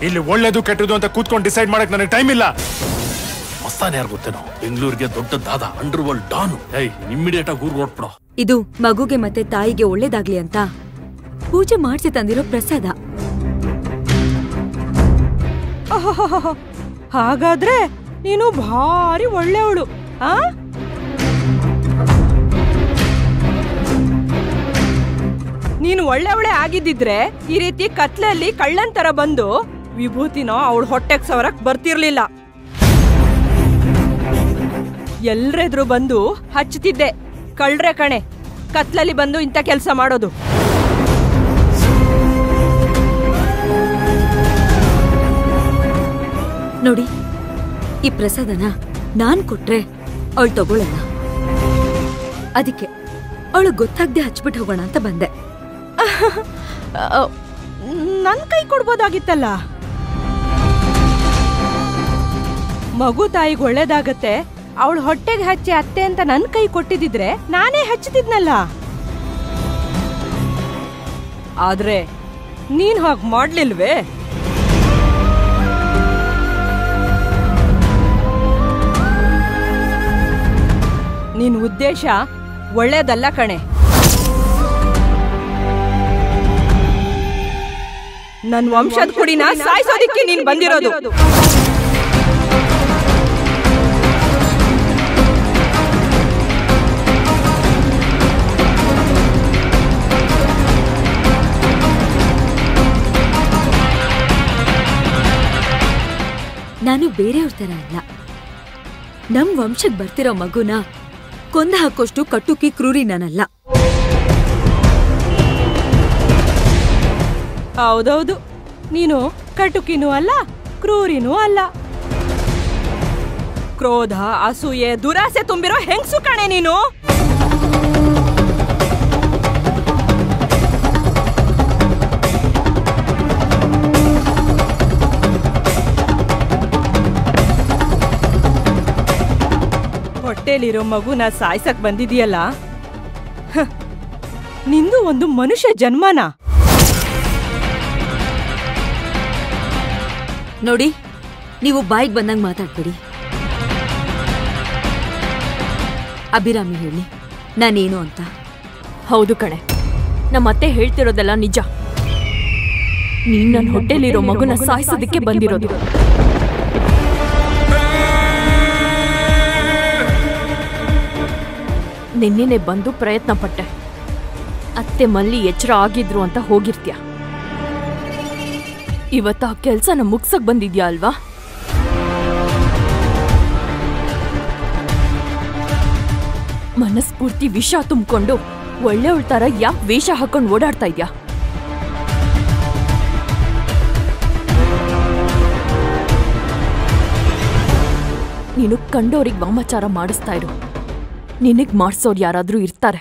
ಇಲ್ಲಿ ಒಳ್ಳೇದು ಕೆಟ್ಟದು ಅಂತ ಕೂತ್ಕೊಂಡು ಡಿಸೈಡ್ ಮಾಡಕ್ ನನಗೆ ಟೈಮ್ ಇಲ್ಲ. ಮಸ್ತಾನ ಯಾರು ಗೊತ್ತೇನೋ, ಬೆಂಗಳೂರಿಗೆ ದೊಡ್ಡದಾದ ಅಂಡರ್ ವರ್ಲ್ಡ್ ಡಾನು. ಇಮ್ಮಿಡಿಯೇಟ್ ಆಗಿ ಊರ್ ಹೊರಟ್ಬಿಡೋ. ಇದು ಮಗುಗೆ ಮತ್ತೆ ತಾಯಿಗೆ ಒಳ್ಳೇದಾಗ್ಲಿ ಅಂತ ಪೂಜೆ ಮಾಡಿಸಿ ತಂದಿರೋ ಪ್ರಸಾದ. ಹಾಗಾದ್ರೆ ನೀನು ಭಾರಿ ಒಳ್ಳೆಯವಳು. ನೀನು ಒಳ್ಳೆಯವಳೆ ಆಗಿದ್ದಿದ್ರೆ ಈ ರೀತಿ ಕತ್ಲಲ್ಲಿ ಕಳ್ಳನ್ ತರ ಬಂದು ವಿಭೂತಿನೋ ಅವಳ ಹೊಟ್ಟೆಗ್ ಸವರಕ್ ಬರ್ತಿರ್ಲಿಲ್ಲ. ಎಲ್ರೆದ್ರು ಬಂದು ಹಚ್ಚುತ್ತಿದ್ದೆ. ಕಳ್ರೆ ಕಣೆ ಕತ್ಲಲ್ಲಿ ಬಂದು ಇಂಥ ಕೆಲಸ ಮಾಡೋದು. ನೋಡಿ, ಈ ಪ್ರಸಾದನ ನಾನ್ ಕೊಟ್ರೆ ಅವಳು ತಗೊಳ್ಳಲ್ಲ. ಅದಕ್ಕೆ ಅವಳು ಗೊತ್ತಾಗ್ದೆ ಹಚ್ಬಿಟ್ಟು ಹೋಗೋಣ ಅಂತ ಬಂದೆ. ನನ್ ಕೈ ಕೊಡ್ಬೋದಾಗಿತ್ತಲ್ಲ. ಮಗು ತಾಯಿಗೆ ಒಳ್ಳೇದಾಗತ್ತೆ, ಅವಳು ಹೊಟ್ಟೆಗೆ ಹಚ್ಚಿ ಅತ್ತೆ ಅಂತ ನನ್ ಕೈ ಕೊಟ್ಟಿದ್ರೆ ನಾನೇ ಹಚ್ಚತಿದ್ನಲ್ಲ. ಆದ್ರೆ ನೀನ್ ಹಾಗೆ ಮಾಡ್ಲಿಲ್ವೇ? ನಿನ್ ಉದ್ದೇಶ ಒಳ್ಳೇದಲ್ಲ ಕಣೆ. ನನ್ ವಂಶದ ಕುಡಿನ ಸಾಯಿಸೋದಿಕ್ಕೆ ನೀನ್ ಬಂದಿರೋದು. ನಾನು ಬೇರೆಯವ್ರ ತರ ಅಲ್ಲ. ನಮ್ ವಂಶಕ್ ಬರ್ತಿರೋ ಮಗುನ ಕೊಂದ ಹಾಕೋಷ್ಟು ಕಟುಕಿ ಕ್ರೂರಿ ನಾನಲ್ಲ. ಹೌದೌದು, ನೀನು ಕಟುಕಿನೂ ಅಲ್ಲ, ಕ್ರೂರಿನೂ ಅಲ್ಲ. ಕ್ರೋಧ, ಅಸೂಯೆ, ದುರಾಸೆ ತುಂಬಿರೋ ಹೆಂಗ್ಸು ಕಣೆ ನೀನು. ಹೊಟ್ಟೆಲಿರೋ ಮಗುನ ಸಾಯ್ಸಕ್ ಬಂದಿದೀಯಲ್ಲ, ನಿಂದು ಒಂದು ಮನುಷ್ಯ ಜನ್ಮನ. ನೋಡಿ, ನೀವು ಬಾಯಿಗೆ ಬಂದಂಗ್ ಮಾತಾಡ್ಬೇಡಿ. ಅಭಿರಾಮಿ ಹೇಳಿ ನಾನೇನು ಅಂತ. ಹೌದು ಕಣೆ, ನಮ್ಮತ್ತೆ ಹೇಳ್ತಿರೋದೆಲ್ಲ ನಿಜ. ನೀನ್ ನನ್ನ ಹೊಟ್ಟೆಲಿರೋ ಮಗುನ ಸಾಯಿಸೋದಕ್ಕೆ ಬಂದಿರೋದು. ನಿನ್ನೆನೆ ಬಂದು ಪ್ರಯತ್ನ ಪಟ್ಟೆ. ಅತ್ತೆ ಮಲ್ಲಿ ಎಚ್ಚರ ಆಗಿದ್ರು ಅಂತ ಹೋಗಿರ್ತ್ಯ. ಇವತ್ತ ಆ ಕೆಲ್ಸನ ಮುಗ್ಸಕ್ ಬಂದಿದ್ಯಾ ಅಲ್ವಾ? ಮನಸ್ಫೂರ್ತಿ ವಿಷ ತುಂಬಿಕೊಂಡು ಒಳ್ಳೆಯವಳ ತರ ಯಾಕೆ ವೇಷ ಹಾಕೊಂಡು ಓಡಾಡ್ತಾ ಇದ್ಯಾ? ನೀನು ಕಂಡೋರಿಗೆ ವಾಮಾಚಾರ ಮಾಡಿಸ್ತಾ ಇರು. ನಿನಗ್ ಮಾಡ್ಸೋರು ಯಾರಾದ್ರೂ ಇರ್ತಾರೆ.